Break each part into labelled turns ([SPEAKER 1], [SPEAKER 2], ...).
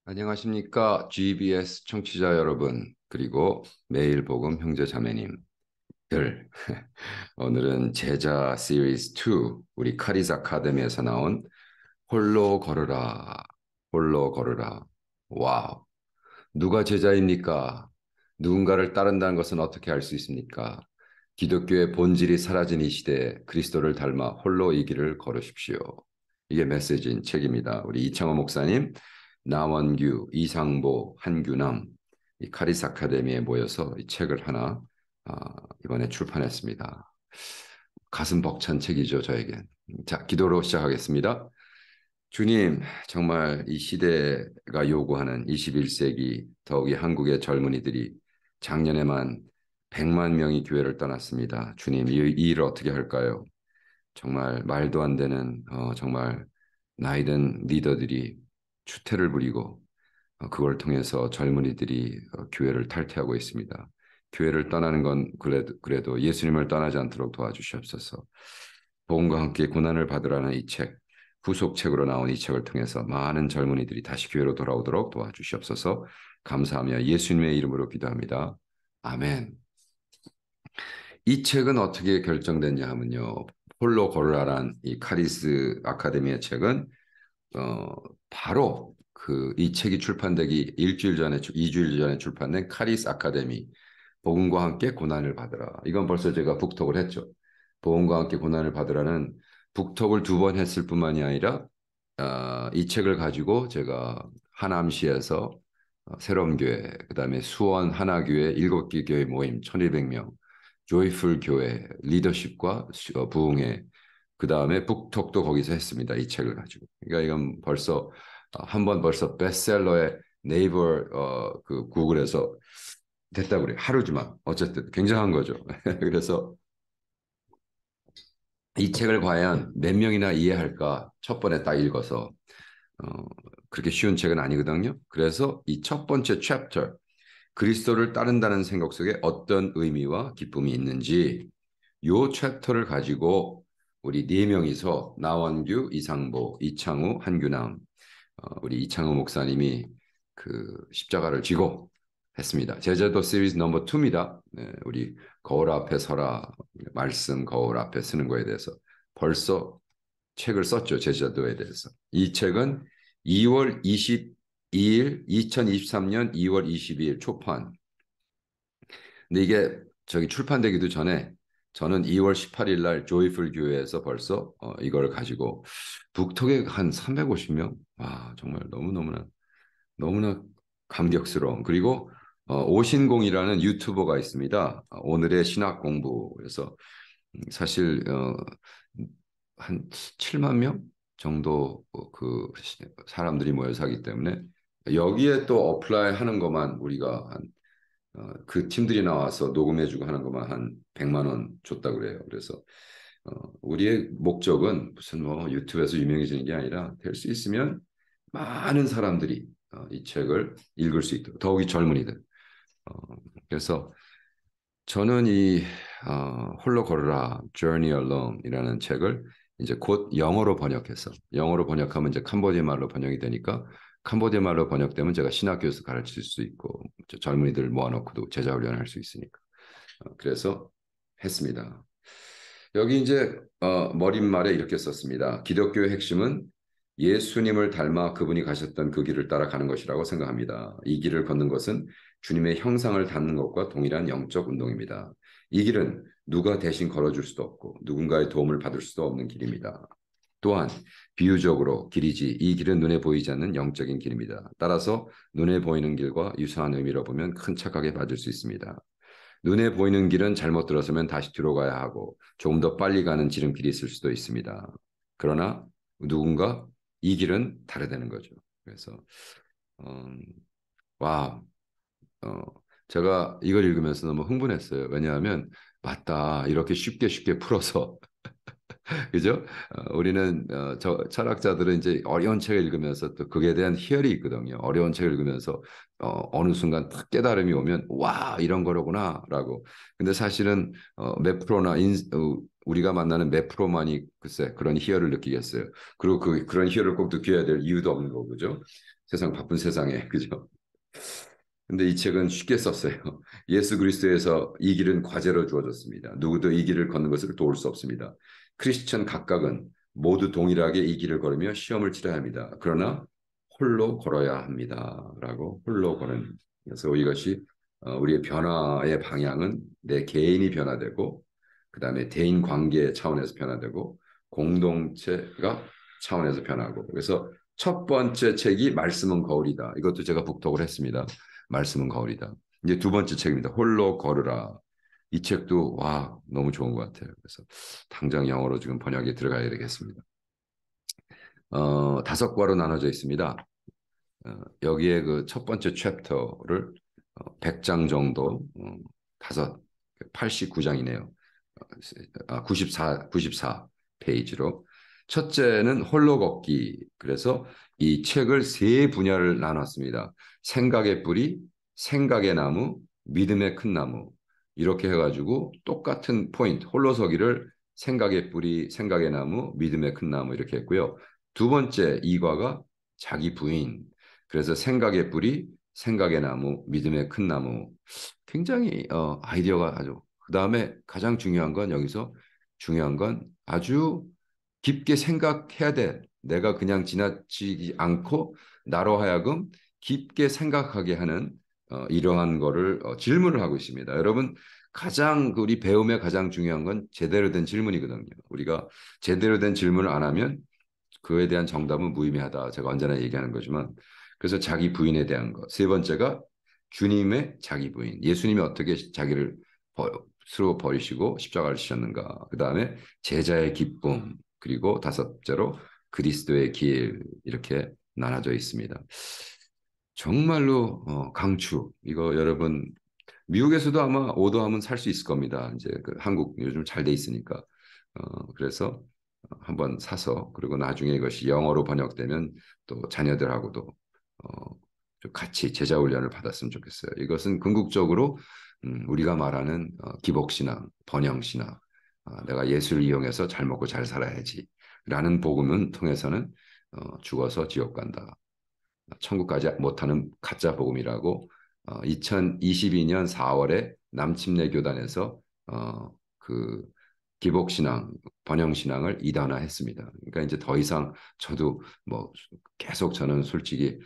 [SPEAKER 1] 안녕하십니까? GBS 청취자 여러분, 그리고 매일 복음 형제 자매님들. 오늘은 제자 시리즈 2, 우리 카리스 아카데미에서 나온 홀로 걸으라, 홀로 걸으라. 와우. 누가 제자입니까? 누군가를 따른다는 것은 어떻게 알 수 있습니까? 기독교의 본질이 사라진 이 시대에 그리스도를 닮아 홀로 이 길을 걸으십시오. 이게 메시지인 책입니다. 우리 이창호 목사님, 나원규, 이상보, 한규남, 이 카리스 아카데미에 모여서 이 책을 하나 이번에 출판했습니다. 가슴 벅찬 책이죠, 저에겐. 자, 기도로 시작하겠습니다. 주님, 정말 이 시대가 요구하는 21세기, 더욱이 한국의 젊은이들이 작년에만 100만 명이 교회를 떠났습니다. 주님, 이 일을 어떻게 할까요? 정말 말도 안 되는 정말 나이든 리더들이 추태를 부리고 그걸 통해서 젊은이들이 교회를 탈퇴하고 있습니다. 교회를 떠나는 건 그래도 예수님을 떠나지 않도록 도와주시옵소서. 복음과 함께 고난을 받으라는 이 책, 후속책으로 나온 이 책을 통해서 많은 젊은이들이 다시 교회로 돌아오도록 도와주시옵소서. 감사하며 예수님의 이름으로 기도합니다. 아멘. 이 책은 어떻게 결정됐냐 하면요. 홀로 걸으라란 이 카리스 아카데미의 책은 어, 바로 이 책이 출판되기 일주일 전에, 2주일 전에 출판된 카리스 아카데미, 복음과 함께 고난을 받으라. 이건 벌써 제가 북톡을 했죠. 복음과 함께 고난을 받으라는 북톡을 2번 했을 뿐만이 아니라 이 책을 가지고 제가 하남시에서 새로운 교회, 그다음에 수원 하나교회 7개 교회 모임 1200명, 조이풀 교회 리더십과 부흥회, 그다음에 북톡도 거기서 했습니다. 이 책을 가지고. 그러니까 이건 벌써 한 번 벌써 베스트셀러에 네이버 그 구글에서 됐다고 그래요. 하루지만 어쨌든 굉장한 거죠. 그래서 이 책을 과연 몇 명이나 이해할까 첫 번에 딱 읽어서 어, 그렇게 쉬운 책은 아니거든요. 그래서 이 첫 번째 챕터, 그리스도를 따른다는 생각 속에 어떤 의미와 기쁨이 있는지 요 챕터를 가지고 우리 네 명이서 나원규, 이상보, 이창우, 한규남, 우리 이창우 목사님이 그 십자가를 지고 했습니다. 제자도 시리즈 넘버 2입니다. 네, 우리 거울 앞에 서라, 말씀 거울 앞에 쓰는 거에 대해서 벌써 책을 썼죠. 제자도에 대해서. 이 책은 2월 22일, 2023년 2월 22일 초판. 근데 이게 저기 출판되기도 전에 저는 2월 18일 날 조이풀 교회에서 벌써 이걸 가지고 북톡에 한 350명? 와, 정말 너무나 감격스러운. 그리고 오신공이라는 유튜버가 있습니다. 오늘의 신학 공부에서 사실 한 7만 명 정도 그 사람들이 모여서 하기 때문에 여기에 또 어플라이 하는 것만 우리가 그 팀들이 나와서 녹음해주고 하는 것만 한 100만 원 줬다 그래요. 그래서 우리의 목적은 무슨 뭐 유튜브에서 유명해지는 게 아니라 될 수 있으면 많은 사람들이 이 책을 읽을 수 있도록 더욱이 젊은이들. 어, 그래서 저는 이 홀로 걸으라 Journey Alone이라는 책을 이제 곧 영어로 번역하면 이제 캄보디아 말로 번역이 되니까 캄보디아 말로 번역되면 제가 신학교에서 가르칠 수 있고 젊은이들 모아놓고도 제자 훈련할 수 있으니까 그래서 했습니다. 여기 이제 머릿말에 이렇게 썼습니다. 기독교의 핵심은 예수님을 닮아 그분이 가셨던 그 길을 따라가는 것이라고 생각합니다. 이 길을 걷는 것은 주님의 형상을 닮는 것과 동일한 영적 운동입니다. 이 길은 누가 대신 걸어줄 수도 없고 누군가의 도움을 받을 수도 없는 길입니다. 또한 비유적으로 길이지 이 길은 눈에 보이지 않는 영적인 길입니다. 따라서 눈에 보이는 길과 유사한 의미로 보면 큰 착각에 빠질 수 있습니다. 눈에 보이는 길은 잘못 들어서면 다시 뒤로 가야 하고 조금 더 빨리 가는 지름길이 있을 수도 있습니다. 그러나 누군가 이 길은 다르다는 거죠. 그래서 음, 와, 어, 제가 이걸 읽으면서 너무 흥분했어요. 왜냐하면 맞다 이렇게 쉽게 풀어서 그죠? 우리는 철학자들은 이제 어려운 책을 읽으면서 또 그에 대한 희열이 있거든요. 어려운 책을 읽으면서 어느 순간 딱 깨달음이 오면 와 이런 거로구나라고. 근데 사실은 몇 프로나 우리가 만나는 몇 프로만이 글쎄 그런 희열을 느끼겠어요. 그리고 그런 희열을 꼭 느껴야 될 이유도 없는 거고, 그죠? 세상 바쁜 세상에, 그죠? 근데 이 책은 쉽게 썼어요. 예수 그리스도에서 이 길은 과제로 주어졌습니다. 누구도 이 길을 걷는 것을 도울 수 없습니다. 크리스천 각각은 모두 동일하게 이 길을 걸으며 시험을 치러야 합니다. 그러나 홀로 걸어야 합니다. 라고 홀로 걸은. 그래서 이것이 우리의 변화의 방향은 내 개인이 변화되고 그다음에 대인 관계 차원에서 변화되고 공동체가 차원에서 변하고 그래서 첫 번째 책이 말씀은 거울이다. 이것도 제가 북독을 했습니다. 말씀은 거울이다. 이제 두 번째 책입니다. 홀로 걸으라. 이 책도 와 너무 좋은 것 같아요. 그래서 당장 영어로 지금 번역에 들어가야 되겠습니다. 다섯 과로 나눠져 있습니다. 여기에 그 첫 번째 챕터를 100장 정도 다섯 89장이네요. 94 페이지로 첫째는 홀로 걷기. 그래서 이 책을 세 분야를 나눴습니다. 생각의 뿌리, 생각의 나무, 믿음의 큰 나무. 이렇게 해가지고 똑같은 포인트, 홀로 서기를 생각의 뿌리, 생각의 나무, 믿음의 큰 나무 이렇게 했고요. 두 번째 이과가 자기 부인. 그래서 생각의 뿌리, 생각의 나무, 믿음의 큰 나무. 굉장히 아이디어가 아주 그다음에 가장 중요한 건 여기서 중요한 건 아주 깊게 생각해야 돼. 내가 그냥 지나치지 않고 나로 하여금 깊게 생각하게 하는 이러한 거를 질문을 하고 있습니다. 여러분 가장 우리 배움의 가장 중요한 건 제대로 된 질문이거든요. 우리가 제대로 된 질문을 안 하면 그에 대한 정답은 무의미하다. 제가 언제나 얘기하는 거지만 그래서 자기 부인에 대한 것. 세 번째가 주님의 자기 부인. 예수님이 어떻게 자기를 스스로 버리시고 십자가를 지셨는가. 그 다음에 제자의 기쁨. 그리고 다섯째로 그리스도의 길. 이렇게 나눠져 있습니다. 정말로 강추. 이거 여러분 미국에서도 아마 오더하면 살 수 있을 겁니다. 이제 그 한국 요즘 잘 돼 있으니까. 그래서 한번 사서 그리고 나중에 이것이 영어로 번역되면 또 자녀들하고도 좀 같이 제자 훈련을 받았으면 좋겠어요. 이것은 궁극적으로 우리가 말하는 기복신앙, 번영신앙, 내가 예수를 이용해서 잘 먹고 잘 살아야지 라는 복음은 통해서는 죽어서 지옥 간다. 천국까지 못하는 가짜 복음이라고 2022년 4월에 남침내 교단에서 그 기복신앙, 번영신앙을 이단화했습니다. 그러니까 이제 더 이상 저도 뭐 계속 저는 솔직히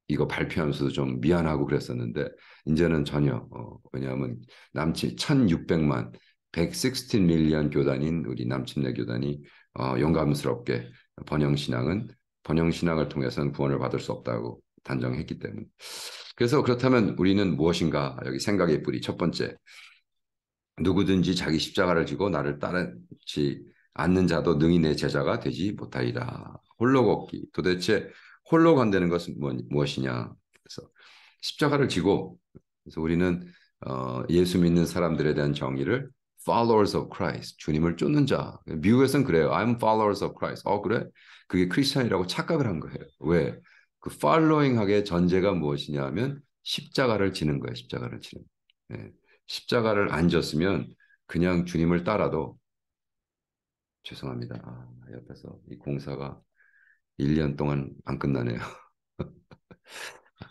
[SPEAKER 1] 이거 발표하면서도 좀 미안하고 그랬었는데 이제는 전혀 왜냐하면 남친 1600만 116 밀리언 교단인 우리 남침내 교단이 용감스럽게 번영신앙을 통해서는 구원을 받을 수 없다고 단정했기 때문에 그래서 그렇다면 우리는 무엇인가 여기 생각의 뿌리 첫 번째 누구든지 자기 십자가를 지고 나를 따르지 않는 자도 능히 내 제자가 되지 못하리라. 홀로 걷기. 도대체 홀로 간다는 것은 무엇이냐? 그래서 십자가를 지고 그래서 우리는 예수 믿는 사람들에 대한 정의를 followers of Christ, 주님을 쫓는 자. 미국에서는 그래요. I'm followers of Christ. 그래? 그게 크리스천이라고 착각을 한 거예요. 왜? 그 following하게 전제가 무엇이냐 하면 십자가를 지는 거예요. 십자가를 지는. 예. 십자가를 안 졌으면 그냥 주님을 따라도 죄송합니다. 옆에서 이 공사가 1년 동안 안 끝나네요.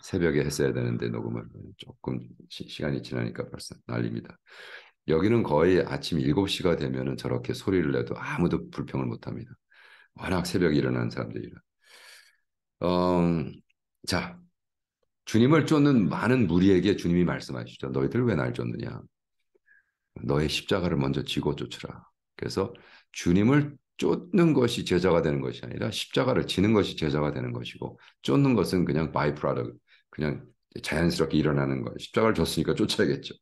[SPEAKER 1] 새벽에 했어야 되는데 녹음을 조금 시간이 지나니까 벌써 난립니다. 여기는 거의 아침 7시가 되면은 저렇게 소리를 내도 아무도 불평을 못 합니다. 워낙 새벽에 일어나는 사람들이라. 자, 주님을 쫓는 많은 무리에게 주님이 말씀하시죠. 너희들 왜 날 쫓느냐? 너의 십자가를 먼저 지고 쫓으라. 그래서 주님을 쫓는 것이 제자가 되는 것이 아니라 십자가를 지는 것이 제자가 되는 것이고 쫓는 것은 그냥 바이 프로덕트, 그냥 자연스럽게 일어나는 거예요. 십자가를 줬으니까 쫓아야겠죠.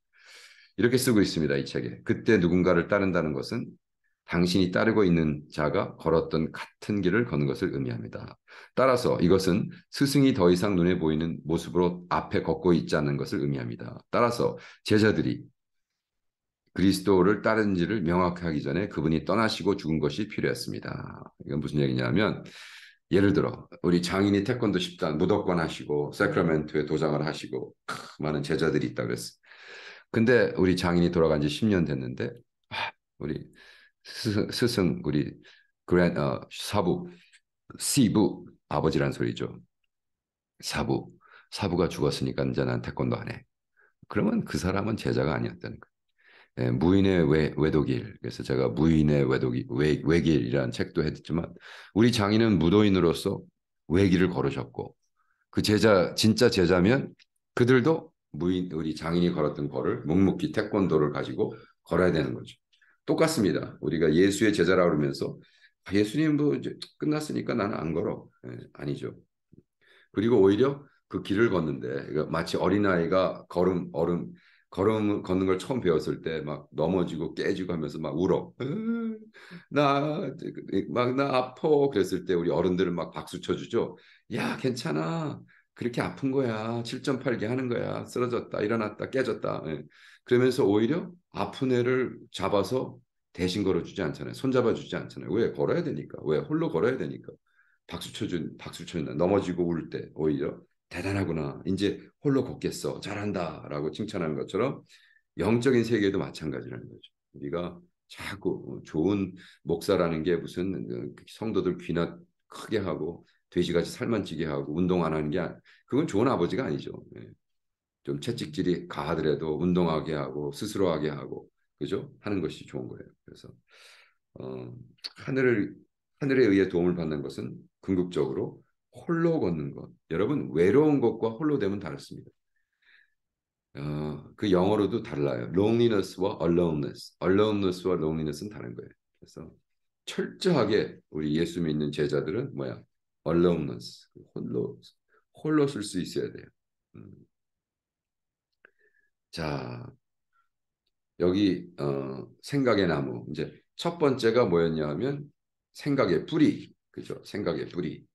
[SPEAKER 1] 이렇게 쓰고 있습니다. 이 책에. 그때 누군가를 따른다는 것은 당신이 따르고 있는 자가 걸었던 같은 길을 걷는 것을 의미합니다. 따라서 이것은 스승이 더 이상 눈에 보이는 모습으로 앞에 걷고 있지 않는 것을 의미합니다. 따라서 제자들이 그리스도를 따른지를 명확히 하기 전에 그분이 떠나시고 죽은 것이 필요했습니다. 이건 무슨 얘기냐면 예를 들어 우리 장인이 태권도 10단 무도권 하시고 세크라멘토에 도장을 하시고 많은 제자들이 있다 그랬어. 근데 우리 장인이 돌아간 지 10년 됐는데 우리 스승 우리 사부 시부 아버지란 소리죠. 사부가 죽었으니까 이제 난 태권도 안 해. 그러면 그 사람은 제자가 아니었다는 거예요. 예, 무인의 외도길. 그래서 제가 무인의 외길이라는 책도 했지만 우리 장인은 무도인으로서 외길을 걸으셨고 그 제자 진짜 제자면 그들도 우리 장인이 걸었던 걸을 묵묵히 태권도를 가지고 걸어야 되는 거죠. 똑같습니다. 우리가 예수의 제자라 그러면서 예수님 뭐 이제 끝났으니까 나는 안 걸어. 아니죠. 그리고 오히려 그 길을 걷는데 마치 어린아이가 걸음 걷는 걸 처음 배웠을 때 막 넘어지고 깨지고 하면서 막 울어. 나 아파. 그랬을 때 우리 어른들은 막 박수 쳐주죠. 야, 괜찮아. 그렇게 아픈 거야. 7.8개 하는 거야. 쓰러졌다, 일어났다, 깨졌다. 예. 그러면서 오히려 아픈 애를 잡아서 대신 걸어주지 않잖아요. 손잡아 주지 않잖아요. 왜? 걸어야 되니까. 왜? 홀로 걸어야 되니까. 박수 쳐준다. 넘어지고 울 때 오히려 대단하구나. 이제 홀로 걷겠어. 잘한다라고 칭찬하는 것처럼 영적인 세계도 마찬가지라는 거죠. 우리가 자꾸 좋은 목사라는 게 무슨 성도들 귀나 크게 하고 돼지같이 살만 찌게 하고 운동 안 하는 게 그건 좋은 아버지가 아니죠. 예. 좀 채찍질이 가하더라도 운동하게 하고 스스로 하게 하고 그죠? 하는 것이 좋은 거예요. 그래서 어, 하늘을 하늘에 의해 도움을 받는 것은 궁극적으로 홀로 걷는 것. 여러분 외로운 것과 홀로 됨은 다릅니다. 그 영어로도 달라요. loneliness와 aloneness. aloneness와 loneliness는 다른 거예요. 그래서 철저하게 우리 예수 믿는 제자들은 뭐야? aloneness. 홀로 쓸 수 있어야 돼요. 음. 자, 여기 생각의 나무. 이제 첫 번째가 뭐였냐 하면 생각의 뿌리. 그죠? 생각의 뿌리.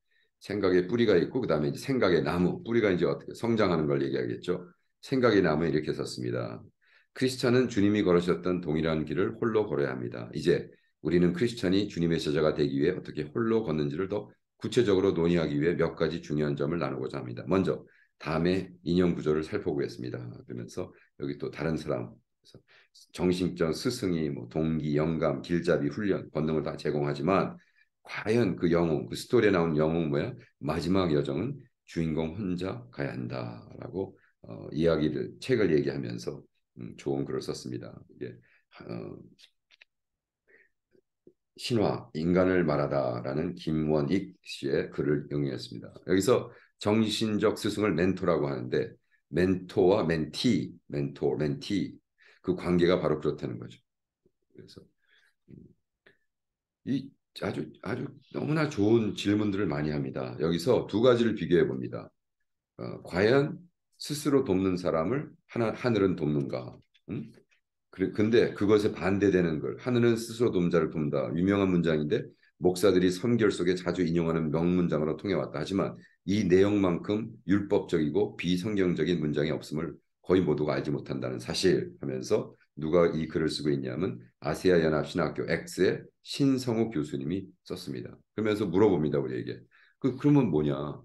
[SPEAKER 1] 생각의 뿌리가 있고 그다음에 이제 생각의 나무. 뿌리가 이제 어떻게 성장하는 걸 얘기하겠죠. 생각의 나무에 이렇게 썼습니다. 크리스찬은 주님이 걸으셨던 동일한 길을 홀로 걸어야 합니다. 이제 우리는 크리스찬이 주님의 제자가 되기 위해 어떻게 홀로 걷는지를 더 구체적으로 논의하기 위해 몇 가지 중요한 점을 나누고자 합니다. 먼저 다음에 인형 구조를 살펴보겠습니다. 그러면서 여기 또 다른 사람 정신적 스승이 뭐 동기, 영감, 길잡이, 훈련, 권능을 다 제공하지만 과연 그 영웅, 그 스토리에 나온 영웅 뭐야? 마지막 여정은 주인공 혼자 가야 한다라고 책을 얘기하면서 좋은 글을 썼습니다. 이게 어, 신화, 인간을 말하다라는 김원익 씨의 글을引用했습니다. 여기서 정신적 스승을 멘토라고 하는데 멘토와 멘티 그 관계가 바로 그렇다는 거죠. 그래서 이 아주 너무나 좋은 질문들을 많이 합니다. 여기서 두 가지를 비교해 봅니다. 과연 스스로 돕는 사람을 하늘은 돕는가? 음? 근데 그것에 반대되는 걸 하늘은 스스로 돕자를 돕는다. 유명한 문장인데 목사들이 선결 속에 자주 인용하는 명문장으로 통해왔다. 하지만 이 내용만큼 율법적이고 비성경적인 문장이 없음을 거의 모두가 알지 못한다는 사실 하면서 누가 이 글을 쓰고 있냐면 아시아 연합 신학교 X의 신성우 교수님이 썼습니다. 그러면서 물어봅니다 우리에게. 그러면 뭐냐?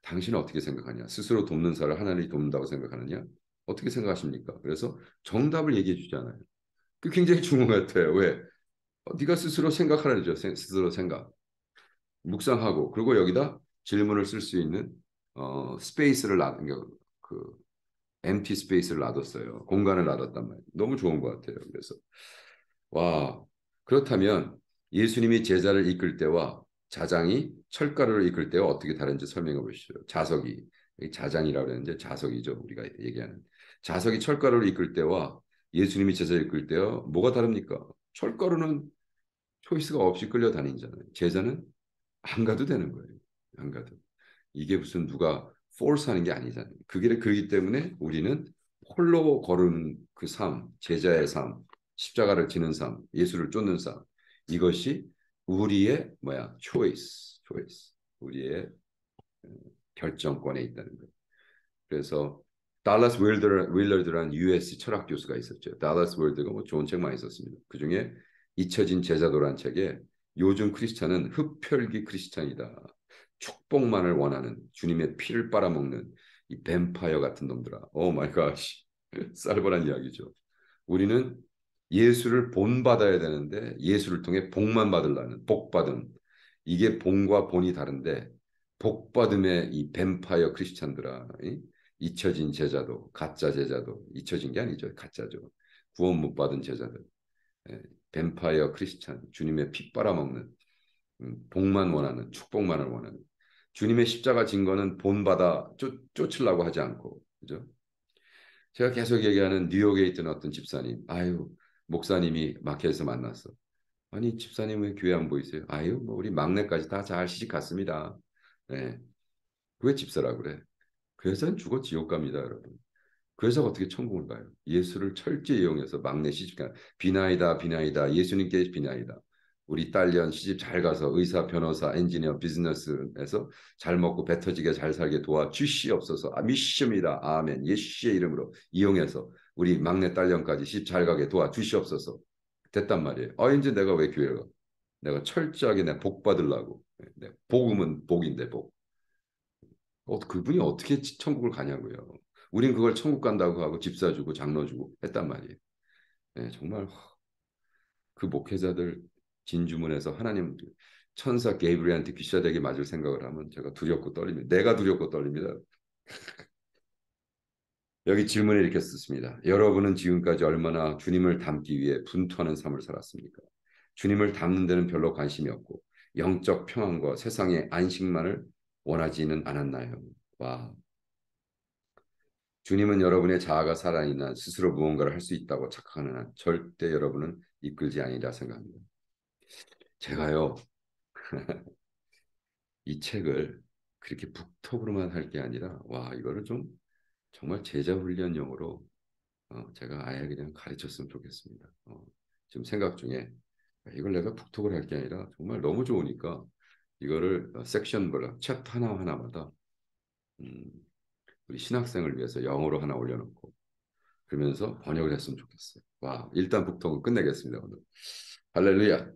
[SPEAKER 1] 당신은 어떻게 생각하냐? 스스로 돕는 사람을 하나님이 돕는다고 생각하느냐? 어떻게 생각하십니까? 그래서 정답을 얘기해 주잖아요. 그 굉장히 중요한 것 같아요. 왜? 네가 스스로 생각하라죠. 스스로 생각. 묵상하고 그리고 여기다 질문을 쓸 수 있는 스페이스를 그 empty 스페이스를 놔뒀어요. 공간을 놔뒀단 말이에요. 너무 좋은 것 같아요. 그래서 와 그렇다면 예수님이 제자를 이끌 때와 자장이 철가루를 이끌 때와 어떻게 다른지 설명해 보시죠. 자석이 자장이라고 그러는데 자석이죠. 우리가 얘기하는 자석이 철가루를 이끌 때와 예수님이 제자를 이끌 때와 뭐가 다릅니까? 철가루는 초이스가 없이 끌려다니잖아요. 제자는 안 가도 되는 거예요. 안 가도. 이게 무슨 누가 force하는 게 아니잖아요. 그렇기 때문에 우리는 홀로 걸은 그 삶, 제자의 삶, 십자가를 지는 삶, 예수를 쫓는 삶. 이것이 우리의 뭐야? choice. 우리의 결정권에 있다는 거예요. 그래서 달라스 윌러드라는 US 철학 교수가 있었죠. 달라스 윌러드가 뭐 좋은 책 많이 썼습니다. 그중에 잊혀진 제자도란 책에 요즘 크리스찬은 흡혈귀 크리스찬이다. 축복만을 원하는 주님의 피를 빨아먹는 이 뱀파이어 같은 놈들아. 오 마이 갓. 쌀벌한 이야기죠. 우리는 예수를 본받아야 되는데 예수를 통해 복만 받으려는 복받음. 이게 본과 본이 다른데 복받음의 이 뱀파이어 크리스찬들아 잊혀진 제자도 가짜 제자도 잊혀진 게 아니죠. 가짜죠. 구원 못 받은 제자들. 예, 뱀파이어 크리스찬 주님의 피 빨아먹는 복만 원하는 축복만을 원하는 주님의 십자가 진 거는 본받아 쫓으려고 하지 않고 그죠? 제가 계속 얘기하는 뉴욕에 있던 어떤 집사님 아유 목사님이 마켓에서 만났어. 아니 집사님 왜 교회 안 보이세요? 아유 뭐 우리 막내까지 다 잘 시집 갔습니다. 네. 왜 집사라 그래? 그 여자는 죽어 지옥 갑니다 여러분. 그 여자가 어떻게 천국을 가요? 예수를 철저히 이용해서 막내 시집가 비나이다 비나이다 예수님께 비나이다. 우리 딸년 시집 잘 가서 의사 변호사 엔지니어 비즈니스에서 잘 먹고 배 터지게 잘 살게 도와 주시옵소서. 미시입니다. 아멘. 예수의 이름으로 이용해서 우리 막내 딸년까지 시집 잘 가게 도와 주시옵소서. 됐단 말이에요. 이제 내가 왜 교회 가? 내가 철저하게 내 복 받으려고. 내 복음은 복인데 복. 그분이 어떻게 천국을 가냐고요. 우린 그걸 천국 간다고 하고 집 사주고 장로 주고 했단 말이에요. 네, 정말 그 목회자들 진주문에서 하나님 천사 게이브리엘한테 귀싸대기 맞을 생각을 하면 제가 두렵고 떨립니다. 내가 두렵고 떨립니다. 여기 질문을 이렇게 썼습니다. 여러분은 지금까지 얼마나 주님을 닮기 위해 분투하는 삶을 살았습니까? 주님을 닮는 데는 별로 관심이 없고 영적 평안과 세상의 안식만을 원하지는 않았나요? 와, 주님은 여러분의 자아가 살아있는 한 스스로 무언가를 할 수 있다고 착각하는 한 절대 여러분은 이끌지 아니라 생각합니다. 제가요 이 책을 그렇게 북톡으로만 할 게 아니라 와 이거를 좀 정말 제자 훈련용으로 제가 아예 그냥 가르쳤으면 좋겠습니다. 지금 생각 중에 이걸 내가 북톡을 할 게 아니라 정말 너무 좋으니까 이거를 섹션 뭐라 챕터 하나하나마다 음, 우리 신학생을 위해서 영어로 하나 올려놓고 그러면서 번역을 했으면 좋겠어요. 와, 일단 북통은 끝내겠습니다, 오늘. 할렐루야.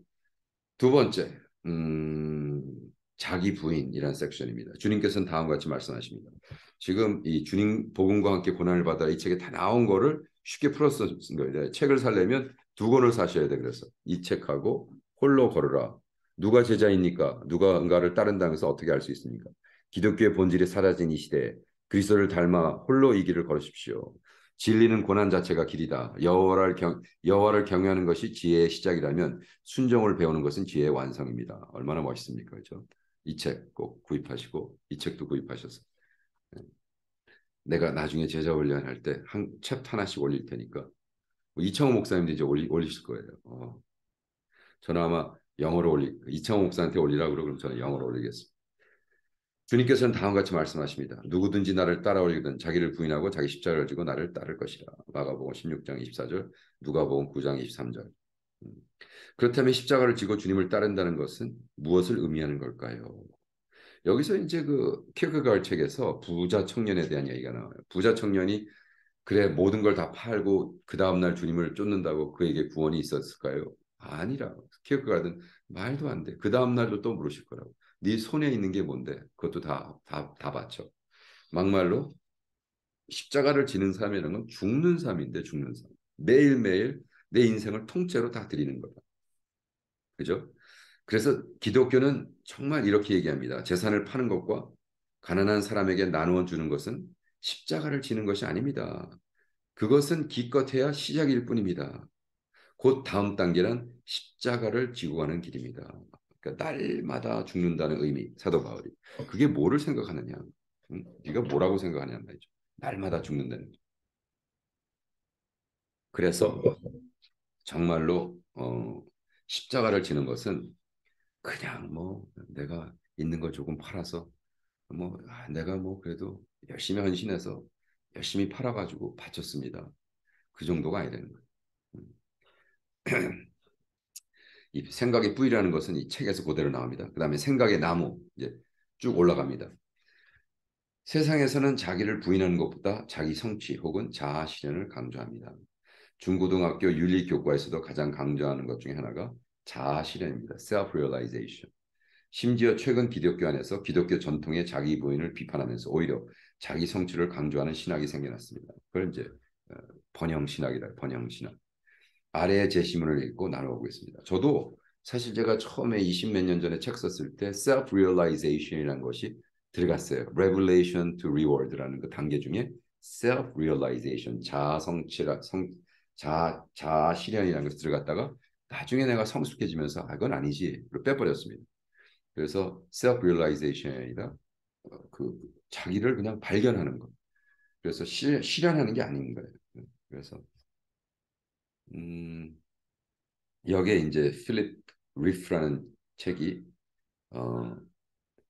[SPEAKER 1] 두 번째, 자기 부인이라는 섹션입니다. 주님께서는 다음과 같이 말씀하십니다. 지금 이 주님 복음과 함께 고난을 받아 이 책에 다 나온 거를 쉽게 풀어서 쓴 거예요. 책을 사려면 두 권을 사셔야 돼. 그래서 이 책하고 홀로 걸으라. 누가 제자입니까? 누가를 따른다면서 어떻게 알 수 있습니까? 기독교의 본질이 사라진 이 시대에 그리스도를 닮아 홀로 이 길을 걸으십시오. 진리는 고난 자체가 길이다. 여호와를 경외하는 것이 지혜의 시작이라면 순종을 배우는 것은 지혜의 완성입니다. 얼마나 멋있습니까? 그렇죠? 이 책 꼭 구입하시고 이 책도 구입하셔서 내가 나중에 제자 훈련할 때 한 챕터 하나씩 올릴 테니까 뭐 이창호 목사님도 이제 올리실 거예요. 저는 아마 영어로 이창호 목사한테 올리라고 그러면 저는 영어로 올리겠습니다. 주님께서는 다음과 같이 말씀하십니다. 누구든지 나를 따라오려든 자기를 부인하고 자기 십자가를 지고 나를 따를 것이라. 마가복음 16장 24절, 누가복음 9장 23절. 그렇다면 십자가를 지고 주님을 따른다는 것은 무엇을 의미하는 걸까요? 여기서 이제 그 키르케가드 책에서 부자 청년에 대한 얘기가 나와요. 부자 청년이 그래 모든 걸 다 팔고 그 다음날 주님을 쫓는다고 그에게 구원이 있었을까요? 아니라 키르케가드는 말도 안 돼. 그 다음날도 또 물으실 거라고. 네 손에 있는 게 뭔데? 그것도 다 바쳐. 막말로 십자가를 지는 삶이라는 건 죽는 삶인데 죽는 삶. 매일매일 내 인생을 통째로 다 드리는 거다. 그죠? 그래서 기독교는 정말 이렇게 얘기합니다. 재산을 파는 것과 가난한 사람에게 나누어 주는 것은 십자가를 지는 것이 아닙니다. 그것은 기껏해야 시작일 뿐입니다. 곧 다음 단계는 십자가를 지고 가는 길입니다. 그러니까 날마다 죽는다는 의미, 사도 바울이. 그게 뭐를 생각하느냐? 네가 뭐라고 생각하냐 말이죠. 날마다 죽는다는 거죠. 그래서 정말로 십자가를 지는 것은 그냥 뭐 내가 있는 걸 조금 팔아서 내가 뭐 그래도 열심히 헌신해서 열심히 팔아가지고 바쳤습니다. 그 정도가 아니라는 거예요. 이 생각의 뿌리라는 것은 이 책에서 그대로 나옵니다. 그 다음에 생각의 나무 이제 쭉 올라갑니다. 세상에서는 자기를 부인하는 것보다 자기 성취 혹은 자아 실현을 강조합니다. 중고등학교 윤리교과에서도 가장 강조하는 것 중에 하나가 자아 실현입니다. self-realization. 심지어 최근 기독교 안에서 기독교 전통의 자기 부인을 비판하면서 오히려 자기 성취를 강조하는 신학이 생겨났습니다. 그걸 이제 번영 신학이라 번영 신학. 아래의 제시문을 읽고 나눠보고 있습니다. 저도 사실 제가 처음에 20 몇 년 전에 책 썼을 때 self-realization이라는 것이 들어갔어요. revelation to reward라는 그 단계 중에 self-realization, 자아 실현이라는 것이 들어갔다가 나중에 내가 성숙해지면서 아, 그건 아니지. 빼버렸습니다. 그래서 self-realization이 아니라 그 자기를 그냥 발견하는 것. 그래서 실현하는 게 아닌 거예요. 그래서 음, 여기에 이제 필립 리프라는 책이 어,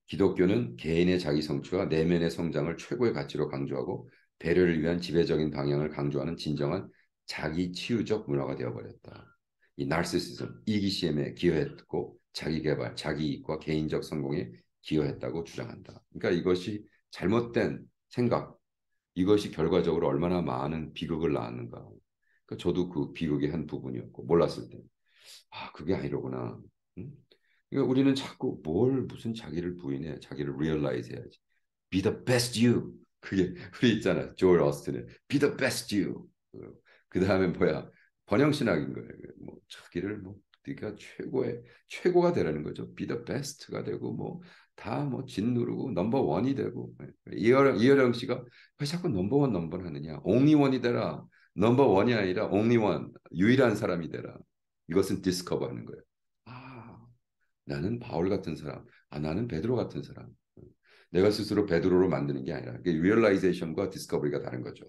[SPEAKER 1] 기독교는 개인의 자기 성취와 내면의 성장을 최고의 가치로 강조하고 배려를 위한 지배적인 방향을 강조하는 진정한 자기 치유적 문화가 되어버렸다. 이 나르시시즘, 이기심에 기여했고 자기 개발, 자기 이익과 개인적 성공에 기여했다고 주장한다. 그러니까 이것이 잘못된 생각, 이것이 결과적으로 얼마나 많은 비극을 낳았는가. 그러니까 저도 그 비극의 한 부분이었고 몰랐을 때. 아, 그게 아니로구나. 응? 그러니까 우리는 자꾸 뭘 무슨 자기를 부인해, 자기를 realize 해야지. Be the best you. 그게 우리 있잖아. 조엘 어스틴의 Be the best you. 그 다음에 뭐야? 번영신학인 거예요. 뭐 자기를 뭐 네가 최고가 되라는 거죠. Be the best가 되고 뭐 다 뭐 짓누르고 넘버 원이 되고 이어령 씨가 왜 자꾸 넘버 원 하느냐? only one이 되라. 넘버 원이 아니라 only one 유일한 사람이 되라. 이것은 디스커버하는 거예요. 아, 나는 바울 같은 사람, 아, 나는 베드로 같은 사람. 내가 스스로 베드로로 만드는 게 아니라 리얼라이제이션과 디스커버리가 다른 거죠.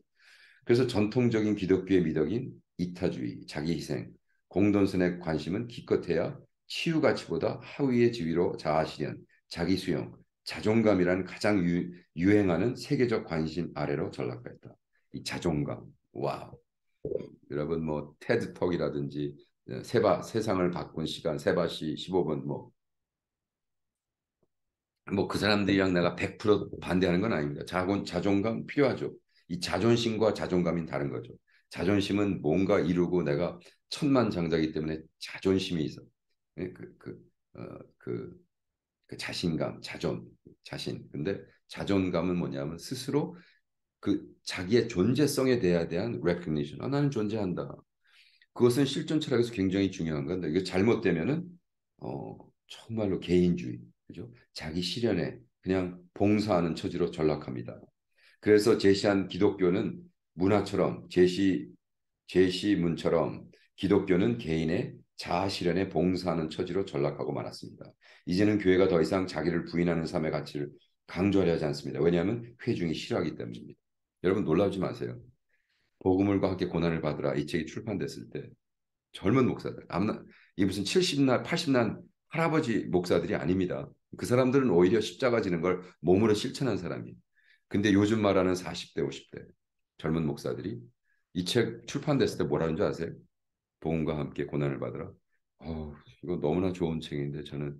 [SPEAKER 1] 그래서 전통적인 기독교의 미덕인 이타주의, 자기희생, 공동선의 관심은 기껏해야 치유 가치보다 하위의 지위로 자아실현, 자기수용, 자존감이라는 가장 유행하는 세계적 관심 아래로 전락했다. 이 자존감, 와우. 여러분 뭐 테드톡이라든지 세상을 바꾼 시간 세바시 15분 뭐 그 사람들이랑 내가 100% 반대하는 건 아닙니다. 자존감 필요하죠. 이 자존심과 자존감이 다른 거죠. 자존심은 뭔가 이루고 내가 천만장자이기 때문에 자존심이 있어. 예, 어, 그, 그 자신감, 자신. 근데 자존감은 뭐냐면 스스로 그 자기의 존재성에 대한 recognition. 아, 나는 존재한다. 그것은 실존 철학에서 굉장히 중요한 건데 이게 잘못되면은 정말로 개인주의, 그죠? 자기 실현에 그냥 봉사하는 처지로 전락합니다. 그래서 제시한 기독교는 문화처럼 제시문처럼 기독교는 개인의 자아 실현에 봉사하는 처지로 전락하고 말았습니다. 이제는 교회가 더 이상 자기를 부인하는 삶의 가치를 강조하려 하지 않습니다. 왜냐하면 회중이 싫어하기 때문입니다. 여러분 놀라지 마세요. 복음을과 함께 고난을 받으라 이 책이 출판됐을 때 젊은 목사들, 이 무슨 70날, 80날 할아버지 목사들이 아닙니다. 그 사람들은 오히려 십자가 지는 걸 몸으로 실천한 사람이에요. 근데 요즘 말하는 40대, 50대 젊은 목사들이 이 책 출판됐을 때 뭐라는 줄 아세요? 복음과 함께 고난을 받으라. 이거 너무나 좋은 책인데 저는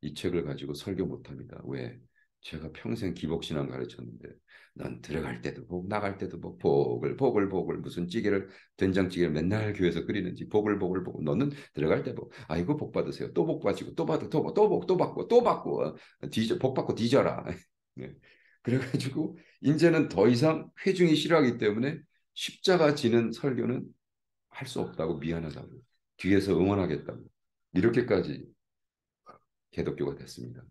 [SPEAKER 1] 이 책을 가지고 설교 못합니다. 왜? 제가 평생 기복신앙 가르쳤는데 넌 들어갈 때도 복 나갈 때도 복 복을 무슨 된장찌개를 맨날 교회에서 끓이는지 복을 너는 들어갈 때 복 아이고 복 받으세요 또 복 받으시고 또 받고 또 받고 또 받고 복 받고 뒤져라. 네. 그래가지고 이제는 더 이상 회중이 싫어하기 때문에 십자가 지는 설교는 할 수 없다고 미안하다고 뒤에서 응원하겠다고 이렇게까지 개독교가 됐습니다.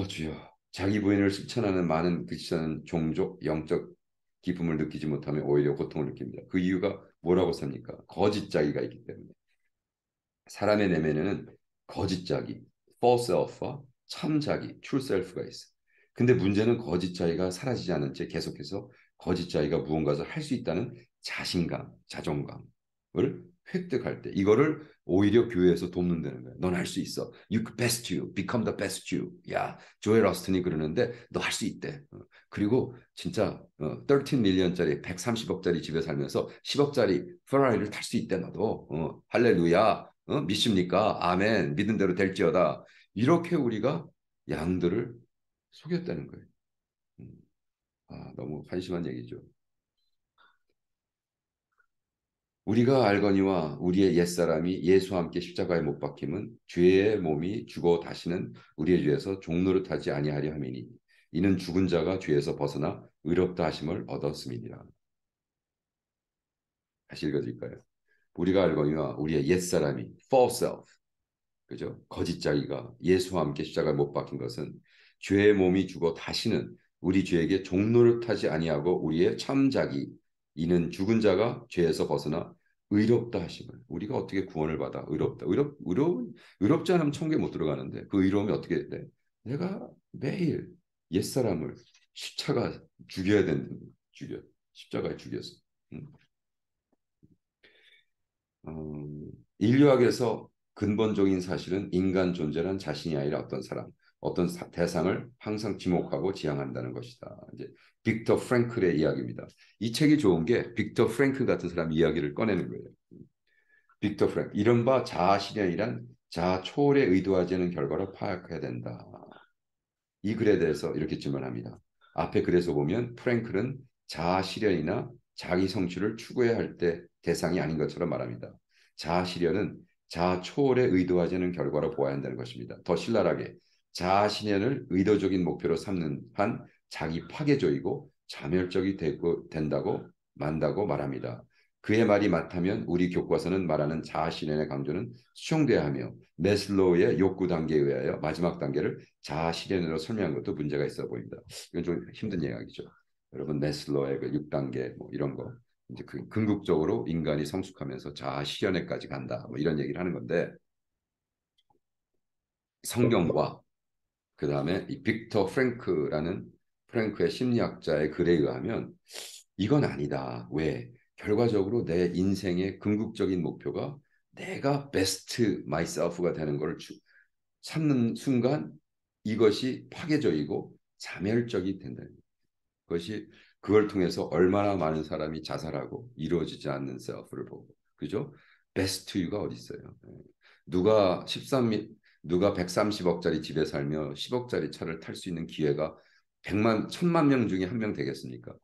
[SPEAKER 1] 주여 자기 부인을 실천하는 많은 크리스천은 종족, 영적 기쁨을 느끼지 못하며 오히려 고통을 느낍니다. 그 이유가 뭐라고 삽니까? 거짓 자기가 있기 때문에. 사람의 내면에는 거짓 자기, false self와 참 자기, true self가 있어. 근데 문제는 거짓 자기가 사라지지 않은 채 계속해서 거짓 자기가 무언가를 할 수 있다는 자신감, 자존감을 획득할 때 이거를 오히려 교회에서 돕는다는 거야. 넌 할 수 있어. You best you, become the best you. 야, 조엘 어스틴이 그러는데 너 할 수 있대. 그리고 진짜 13 밀리언짜리 130억짜리 집에 살면서 10억짜리 페라리를 탈 수 있대 너도. 할렐루야. 믿습니까? 아멘. 믿은 대로 될지어다. 이렇게 우리가 양들을 속였다는 거예요. 너무 한심한 얘기죠. 우리가 알거니와 우리의 옛사람이 예수와 함께 십자가에 못 박힘은 죄의 몸이 죽어 다시는 우리의 죄에서 종노릇하지 아니하려 함이니 이는 죽은 자가 죄에서 벗어나 의롭다 하심을 얻었음이니라. 다시 읽어드릴까요? 우리가 알거니와 우리의 옛사람이 false self, 그죠? 거짓 자기가 예수와 함께 십자가에 못 박힌 것은 죄의 몸이 죽어 다시는 우리 죄에게 종노릇하지 아니하고 우리의 참 자기 이는 죽은 자가 죄에서 벗어나 의롭다 하심을. 우리가 어떻게 구원을 받아 의롭다. 의롭지 않으면 천국에 못 들어가는데 그 의로움이 어떻게 돼? 내가 매일 옛사람을 십자가 죽여야 된다. 죽여. 십자가에 죽였어. 음. 인류학에서 근본적인 사실은 인간 존재란 자신이 아니라 어떤 사람, 대상을 항상 지목하고 지향한다는 것이다. 이제 빅터 프랭클의 이야기입니다. 이 책이 좋은 게 빅터 프랭클 같은 사람 이야기를 꺼내는 거예요. 빅터 프랭클, 이른바 자아 실현이란 자아 초월에 의도하지 않은 결과를 파악해야 된다. 이 글에 대해서 이렇게 질문합니다. 앞에 글에서 보면 프랭클은 자아 실현이나 자기 성취를 추구해야 할 때 대상이 아닌 것처럼 말합니다. 자아 실현은 자아 초월에 의도하지 않은 결과로 보아야 한다는 것입니다. 더 신랄하게 자아 실현을 의도적인 목표로 삼는 한 자기 파괴적이고 자멸적이 된다고 만다고 말합니다. 그의 말이 맞다면 우리 교과서는 말하는 자아 실현의 강조는 수정돼야 하며 메슬로우의 욕구 단계에 의하여 마지막 단계를 자아 실현으로 설명한 것도 문제가 있어 보입니다. 이건 좀 힘든 이야기죠. 여러분 메슬로우의 그 6단계 뭐 이런 거 이제 그 궁극적으로 인간이 성숙하면서 자아 실현에까지 간다. 뭐 이런 얘기를 하는 건데 성경과 그 다음에 이 빅터 프랭크라는 프랭크의 심리학자의 글에 의하면 이건 아니다. 왜? 결과적으로 내 인생의 궁극적인 목표가 내가 베스트 마이셀프가 되는 걸 찾는 순간 이것이 파괴적이고 자멸적이 된다. 그것이 그걸 통해서 얼마나 많은 사람이 자살하고 이루어지지 않는 셀프를 보고 그죠? 베스트 유가 어디 있어요? 누가 130억짜리 집에 살며 10억짜리 차를 탈 수 있는 기회가 100만 1000만 명 중에 한 명 되겠습니까?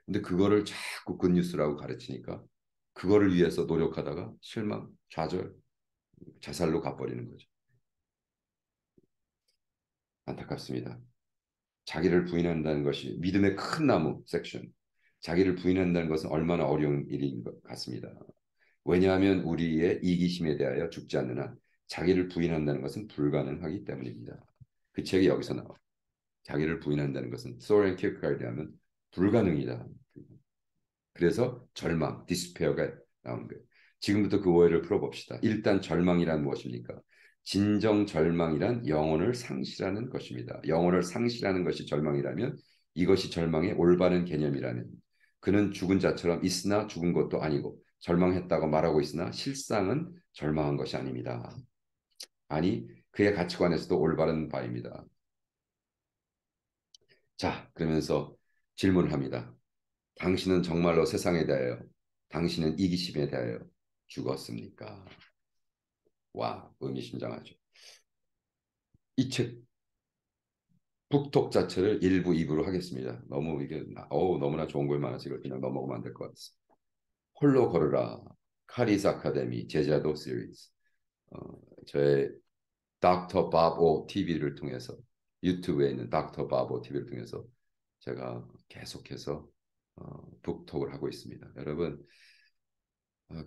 [SPEAKER 1] 근데 그거를 자꾸 굿뉴스라고 가르치니까 그거를 위해서 노력하다가 실망, 좌절, 자살로 가버리는 거죠. 안타깝습니다. 자기를 부인한다는 것이 믿음의 큰 나무 섹션. 자기를 부인한다는 것은 얼마나 어려운 일인 것 같습니다. 왜냐하면 우리의 이기심에 대하여 죽지 않는 한 자기를 부인한다는 것은 불가능하기 때문입니다. 그 책이 여기서 나와. 자기를 부인한다는 것은 소렌 키르케가르에 하면 불가능이다. 그래서 절망, 디스페어가 나오는 거예요. 지금부터 그 오해를 풀어봅시다. 일단 절망이란 무엇입니까? 진정 절망이란 영혼을 상실하는 것입니다. 영혼을 상실하는 것이 절망이라면 이것이 절망의 올바른 개념이라는 그는 죽은 자처럼 있으나 죽은 것도 아니고 절망했다고 말하고 있으나 실상은 절망한 것이 아닙니다. 아니 그의 가치관에서도 올바른 바입니다. 자 그러면서 질문을 합니다. 당신은 정말로 세상에 대하여 당신은 이기심에 대하여 죽었습니까? 와 의미심장하죠. 이 책 북톡 자체를 1부, 2부로 하겠습니다. 너무 이게 너무나 좋은 걸 많아서 이걸 그냥 넘어가면 안 될 것 같습니다. 홀로 걸으라 카리스 아카데미 제자도 시리즈 저의 닥터 바보 TV를 통해서 유튜브에 있는 닥터 바보 TV를 통해서 제가 계속해서 북톡을 하고 있습니다. 여러분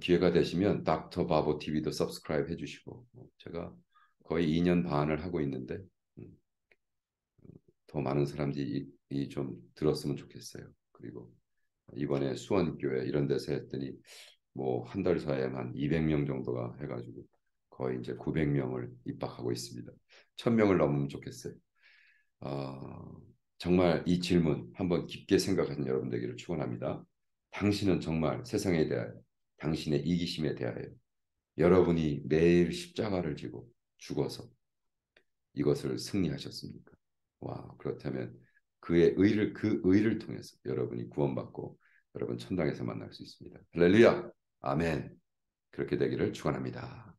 [SPEAKER 1] 기회가 되시면 닥터 바보 TV도 서브스크라이브 해주시고 제가 거의 2년 반을 하고 있는데 음, 더 많은 사람들이 좀 들었으면 좋겠어요. 그리고 이번에 수원교회 이런 데서 했더니 뭐 한 달 사이에 한 200명 정도가 해가지고 거의 이제 900명을 입박하고 있습니다. 1000명을 넘으면 좋겠어요. 어, 정말 이 질문 한번 깊게 생각하는 여러분 되기를 축원합니다. 당신은 정말 세상에 대하여 당신의 이기심에 대하여 여러분이 매일 십자가를 지고 죽어서 이것을 승리하셨습니까? 와, 그렇다면 그 의를 통해서 여러분이 구원받고 여러분 천당에서 만날 수 있습니다. 할렐루야. 아멘. 그렇게 되기를 축원합니다.